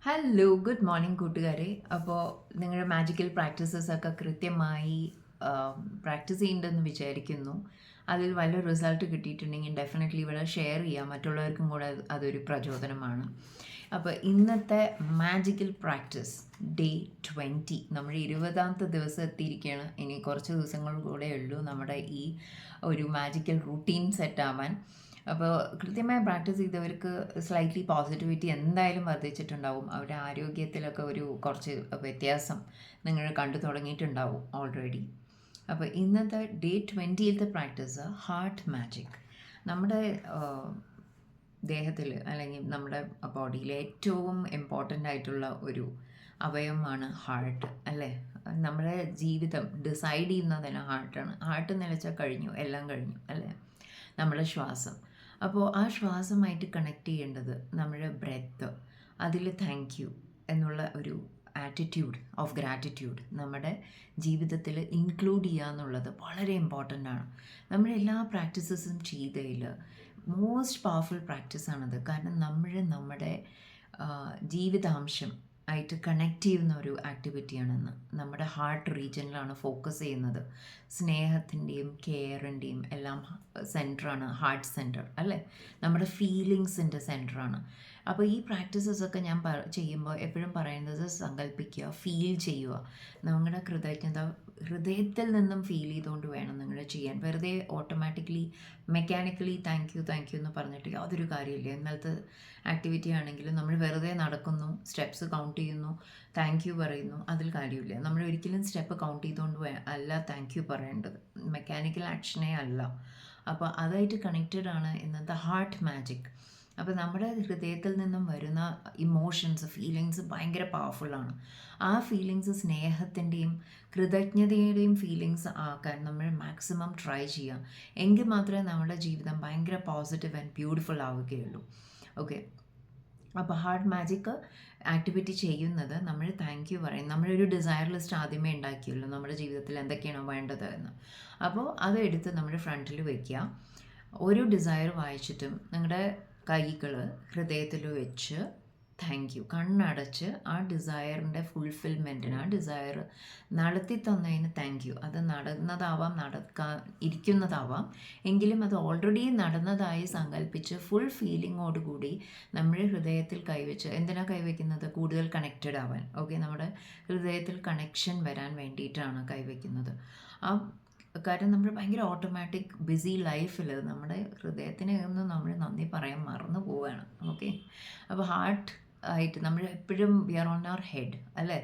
Hello good morning കൂട്ടുകാരെ. അപ്പോൾ നിങ്ങളുടെ മാജിക്കൽ പ്രാക്ടീസസ് ഒക്കെ കൃത്യമായി പ്രാക്ടീസ് ചെയ്യുന്നുണ്ടെന്ന് വിചാരിക്കുന്നു. അതിൽ വല്ല റിസൾട്ട് കിട്ടിയിട്ടുണ്ടെങ്കിൽ ഡെഫിനറ്റ്ലി ഇവിടെ ഷെയർ ചെയ്യാം, മറ്റുള്ളവർക്കും കൂടെ അതൊരു പ്രചോദനമാണ്. അപ്പോൾ ഇന്നത്തെ മാജിക്കൽ പ്രാക്ടീസ് ഡേ 20, നമ്മൾ 20ാമത്തെ ദിവസം എത്തിയിരിക്കുകയാണ്. ഇനി കുറച്ച് ദിവസങ്ങൾ കൂടെ ഉള്ളൂ നമ്മുടെ ഈ ഒരു മാജിക്കൽ റൂട്ടീൻ സെറ്റാവാൻ. അപ്പോൾ കൃത്യമായി പ്രാക്ടീസ് ചെയ്തവർക്ക് സ്ലൈറ്റ്ലി പോസിറ്റിവിറ്റി എന്തായാലും വർദ്ധിച്ചിട്ടുണ്ടാവും. അവരുടെ ആരോഗ്യത്തിലൊക്കെ ഒരു കുറച്ച് വ്യത്യാസം നിങ്ങൾ കണ്ടു തുടങ്ങിയിട്ടുണ്ടാവും ഓൾറെഡി. അപ്പോൾ ഇന്നത്തെ ഡേ 20ത്തെ പ്രാക്ടീസ് ഹാർട്ട് മാജിക്. നമ്മുടെ ദേഹത്തിൽ അല്ലെങ്കിൽ നമ്മുടെ ബോഡിയിലെ ഏറ്റവും ഇമ്പോർട്ടൻ്റ് ആയിട്ടുള്ള ഒരു അവയവമാണ് ഹാർട്ട്, അല്ലേ? നമ്മുടെ ജീവിതം ഡിസൈഡ് ചെയ്യുന്നതിന് ഹാർട്ടാണ്. ഹാർട്ട് നിലച്ചാൽ കഴിഞ്ഞു, എല്ലാം കഴിഞ്ഞു, അല്ലേ? നമ്മുടെ ശ്വാസം. അപ്പോൾ ആ ശ്വാസമായിട്ട് കണക്ട് ചെയ്യേണ്ടത് നമ്മുടെ ബ്രെത്ത്. അതിൽ താങ്ക് യു എന്നുള്ള ഒരു ആറ്റിറ്റ്യൂഡ് ഓഫ് ഗ്രാറ്റിറ്റ്യൂഡ് നമ്മുടെ ജീവിതത്തിൽ ഇൻക്ലൂഡ് ചെയ്യുക എന്നുള്ളത് വളരെ ഇമ്പോർട്ടൻ്റ് ആണ്. നമ്മൾ എല്ലാ പ്രാക്ടീസസും ചെയ്തതിൽ മോസ്റ്റ് പവർഫുൾ പ്രാക്ടീസാണത്. കാരണം നമ്മുടെ ജീവിതാംശം ആയിട്ട് കണക്ട് ചെയ്യുന്ന ഒരു ആക്ടിവിറ്റിയാണെന്ന്. നമ്മുടെ ഹാർട്ട് റീജിയനിലാണ് ഫോക്കസ് ചെയ്യുന്നത്. സ്നേഹത്തിൻ്റെയും കെയറിൻ്റെയും എല്ലാം സെൻറ്ററാണ് ഹാർട്ട് സെൻറ്റർ, അല്ലേ? നമ്മുടെ ഫീലിങ്സിൻ്റെ സെൻറ്ററാണ്. അപ്പോൾ ഈ പ്രാക്ടീസസൊക്കെ ഞാൻ ചെയ്യുമ്പോൾ എപ്പോഴും പറയുന്നത് സങ്കല്പിക്കുക, ഫീൽ ചെയ്യുക. നമ്മുടെ കൃതജ്ഞത ഹൃദയത്തിൽ നിന്നും ഫീൽ ചെയ്തുകൊണ്ട് വേണം നിങ്ങൾ ചെയ്യാൻ. വെറുതെ ഓട്ടോമാറ്റിക്കലി മെക്കാനിക്കലി താങ്ക് യു എന്ന് പറഞ്ഞിട്ട് യാതൊരു കാര്യമില്ല. ഇന്നലത്തെ ആക്ടിവിറ്റി ആണെങ്കിലും നമ്മൾ വെറുതെ നടക്കുന്നു, സ്റ്റെപ്സ് കൗണ്ട് ചെയ്യുന്നു, താങ്ക് യു പറയുന്നു, അതിൽ കാര്യമില്ല. നമ്മൾ ഒരിക്കലും സ്റ്റെപ്പ് കൗണ്ട് ചെയ്തുകൊണ്ട് അല്ല താങ്ക് യു പറയേണ്ടത്, മെക്കാനിക്കൽ ആക്ഷനേ അല്ല. അപ്പോൾ അതായിട്ട് കണക്റ്റഡ് ആണ് ഇന്നത്തെ ഹാർട്ട് മാജിക്. അപ്പോൾ നമ്മുടെ ഹൃദയത്തിൽ നിന്നും വരുന്ന ഇമോഷൻസ്, ഫീലിങ്സ് ഭയങ്കര പവർഫുള്ളാണ്. ആ ഫീലിങ്സ് സ്നേഹത്തിൻ്റെയും കൃതജ്ഞതയുടെയും ഫീലിങ്സ് ആക്കാൻ നമ്മൾ മാക്സിമം ട്രൈ ചെയ്യുക. എങ്കിൽ മാത്രമേ നമ്മുടെ ജീവിതം ഭയങ്കര പോസിറ്റീവ് ആൻഡ് ബ്യൂട്ടിഫുൾ ആവുകയുള്ളൂ. ഓക്കെ, അപ്പോൾ ഹാർട്ട് മാജിക് ആക്ടിവിറ്റി ചെയ്യുന്നത് നമ്മൾ താങ്ക് യു പറയും. നമ്മളൊരു ഡിസയർ ലിസ്റ്റ് ആദ്യമേ ഉണ്ടാക്കിയല്ലോ നമ്മുടെ ജീവിതത്തിൽ എന്തൊക്കെയാണോ വേണ്ടത് എന്ന്. അപ്പോൾ അത് എടുത്ത് നമ്മുടെ ഫ്രണ്ടിൽ വയ്ക്കുക. ഓരോ ഡിസയർ വായിച്ചിട്ടും നിങ്ങളുടെ കൈകൾ ഹൃദയത്തിൽ വെച്ച് താങ്ക് യു കണ്ണടച്ച് ആ ഡിസയറിൻ്റെ ഫുൾഫിൽമെൻറ്റിന്, ആ ഡിസയർ നടത്തി തന്നതിന് താങ്ക് യു. അത് നടന്നതാവാം, നടക്കാൻ ഇരിക്കുന്നതാവാം, എങ്കിലും അത് ഓൾറെഡി നടന്നതായി സങ്കല്പിച്ച് ഫുൾ ഫീലിങ്ങോടുകൂടി നമ്മൾ ഹൃദയത്തിൽ കൈവച്ച്, എന്തിനാണ് കൈവയ്ക്കുന്നത്? കൂടുതൽ കണക്റ്റഡ് ആവാൻ. ഓക്കെ, നമ്മുടെ ഹൃദയത്തിൽ കണക്ഷൻ വരാൻ വേണ്ടിയിട്ടാണ് കൈവയ്ക്കുന്നത്. ആ കാര്യം നമ്മൾ ഭയങ്കര ഓട്ടോമാറ്റിക് ബിസി ലൈഫിൽ നമ്മുടെ ഹൃദയത്തിന് ഒന്നും നമ്മൾ നന്ദി പറയാൻ മറന്നു പോവുകയാണ്. ഓക്കെ, അപ്പോൾ ഹാർട്ട് ആയിട്ട് നമ്മൾ എപ്പോഴും we are on our head, അല്ലേ?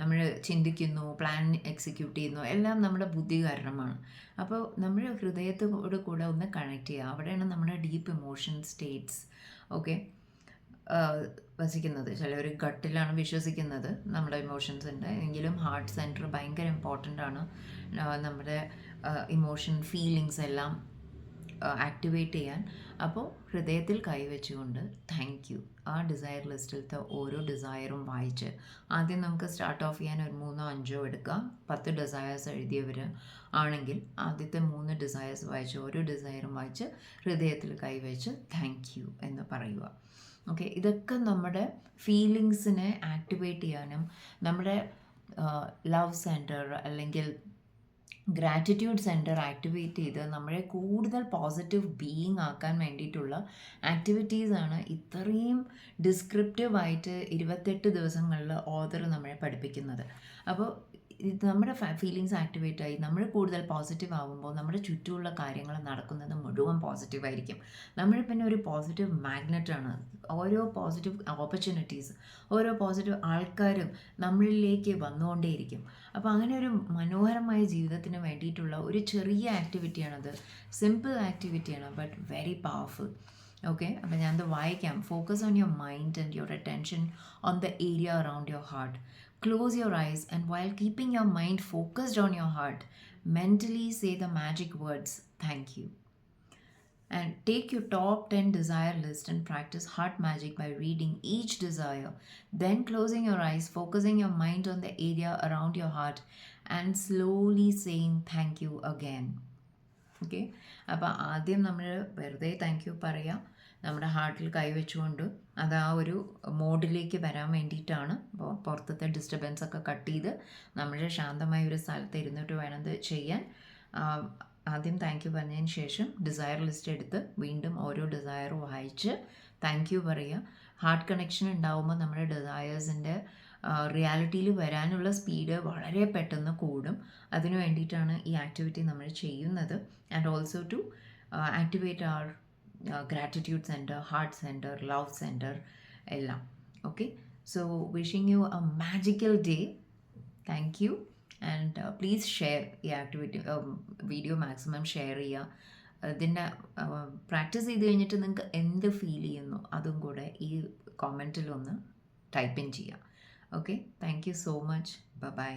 നമ്മൾ ചിന്തിക്കുന്നു, പ്ലാൻ എക്സിക്യൂട്ട് ചെയ്യുന്നു, എല്ലാം നമ്മുടെ ബുദ്ധി കാരണമാണ്. അപ്പോൾ നമ്മൾ ഹൃദയത്തോട് കൂടെ ഒന്ന് കണക്ട് ചെയ്യുക. അവിടെയാണ് നമ്മുടെ ഡീപ്പ് ഇമോഷൻ സ്റ്റേറ്റ്സ് ഓക്കെ വസിക്കുന്നത്. ചിലർ ഗട്ടിലാണ് വിശ്വസിക്കുന്നത് നമ്മുടെ ഇമോഷൻസിൻ്റെ, എങ്കിലും ഹാർട്ട് സെൻറ്റർ ഭയങ്കര ഇമ്പോർട്ടൻ്റ് ആണ്. നമ്മുടെ ഇമോഷൻ ഫീലിങ്സ് എല്ലാം ആക്ടിവേറ്റ് ചെയ്യാൻ. അപ്പോൾ ഹൃദയത്തിൽ കൈവച്ചുകൊണ്ട് താങ്ക് യു ആ ഡിസയർ ലിസ്റ്റിലത്തെ ഓരോ ഡിസയറും വായിച്ച്, ആദ്യം നമുക്ക് സ്റ്റാർട്ട് ഓഫ് ചെയ്യാൻ ഒരു 3 or 5 എടുക്കാം. 10 ഡിസയേഴ്സ് എഴുതിയവർ ആണെങ്കിൽ ആദ്യത്തെ 3 ഡിസയേഴ്സ് വായിച്ച്, ഓരോ ഡിസയറും വായിച്ച് ഹൃദയത്തിൽ കൈവച്ച് താങ്ക് യു എന്ന് പറയുക. ഓക്കെ, ഇതൊക്കെ നമ്മുടെ ഫീലിങ്സിനെ ആക്ടിവേറ്റ് ചെയ്യാനും നമ്മുടെ ലവ് സെൻറ്റർ അല്ലെങ്കിൽ ഗ്രാറ്റിറ്റ്യൂഡ് സെൻറ്റർ ആക്ടിവേറ്റ് ചെയ്ത് നമ്മളെ കൂടുതൽ പോസിറ്റീവ് ബീയിങ് ആക്കാൻ വേണ്ടിയിട്ടുള്ള ആക്ടിവിറ്റീസാണ് ഇത്രയും ഡിസ്ക്രിപ്റ്റീവായിട്ട് 28 ദിവസങ്ങളിൽ ഓതർ നമ്മളെ പഠിപ്പിക്കുന്നത്. അപ്പോൾ ഇത് നമ്മുടെ ഫീലിങ്സ് ആക്ടിവേറ്റ് ആയി നമ്മൾ കൂടുതൽ പോസിറ്റീവ് ആകുമ്പോൾ നമ്മുടെ ചുറ്റുമുള്ള കാര്യങ്ങൾ നടക്കുന്നത് മുഴുവൻ പോസിറ്റീവായിരിക്കും. നമ്മൾ പിന്നെ ഒരു പോസിറ്റീവ് മാഗ്നറ്റാണ്. ഓരോ പോസിറ്റീവ് ഓപ്പർച്യൂണിറ്റീസ്, ഓരോ പോസിറ്റീവ് ആൾക്കാരും നമ്മളിലേക്ക് വന്നുകൊണ്ടേയിരിക്കും. അപ്പോൾ അങ്ങനെ ഒരു മനോഹരമായ ജീവിതത്തിന് വേണ്ടിയിട്ടുള്ള ഒരു ചെറിയ ആക്ടിവിറ്റിയാണത്. സിമ്പിൾ ആക്ടിവിറ്റിയാണ്, ബട്ട് വെരി പവർഫുൾ. ഓക്കെ, അപ്പോൾ ഞാനത് വായിക്കാം. Focus on your mind and your attention on the area around your heart. Close your eyes and while keeping your mind focused on your heart, mentally say the magic words, thank you. And take your top 10 desire list and practice heart magic by reading each desire. Then closing your eyes, focusing your mind on the area around your heart and slowly saying thank you again. Okay, അപ്പോൾ ആദ്യം നമ്മൾ വെറുതെ thank you പറയാം. നമ്മുടെ ഹാർട്ടിൽ കൈവച്ചുകൊണ്ട് അത് ആ ഒരു മോഡിലേക്ക് വരാൻ വേണ്ടിയിട്ടാണ്. അപ്പോൾ പുറത്തത്തെ ഡിസ്റ്റർബൻസ് ഒക്കെ കട്ട് ചെയ്ത് നമ്മുടെ ശാന്തമായ ഒരു സ്ഥലത്ത് ഇരുന്നിട്ട് വേണം ഇത് ചെയ്യാൻ. ആദ്യം താങ്ക് യു പറഞ്ഞതിന് ശേഷം ഡിസയർ ലിസ്റ്റ് എടുത്ത് വീണ്ടും ഓരോ ഡിസയർ വായിച്ച് താങ്ക് യു പറയുക. ഹാർട്ട് കണക്ഷൻ ഉണ്ടാവുമ്പോൾ നമ്മുടെ ഡിസയേഴ്സിൻ്റെ റിയാലിറ്റിയിൽ വരാനുള്ള സ്പീഡ് വളരെ പെട്ടെന്ന് കൂടും. അതിനു വേണ്ടിയിട്ടാണ് ഈ ആക്ടിവിറ്റി നമ്മൾ ചെയ്യുന്നത്. And also to activate our gratitude center, heart center, love center, എല്ലാം. Okay, so wishing you a magical day. Thank you and please share ഈ ആക്ടിവിറ്റി വീഡിയോ മാക്സിമം ഷെയർ ചെയ്യുക. ഇതിൻ്റെ പ്രാക്ടീസ് ചെയ്ത് കഴിഞ്ഞിട്ട് നിങ്ങൾക്ക് എന്ത് ഫീൽ ചെയ്യുന്നു അതും കൂടെ ഈ കോമെൻറ്റിലൊന്ന് ടൈപ്പ് ഇൻ ചെയ്യുക. Okay, thank you so much. By.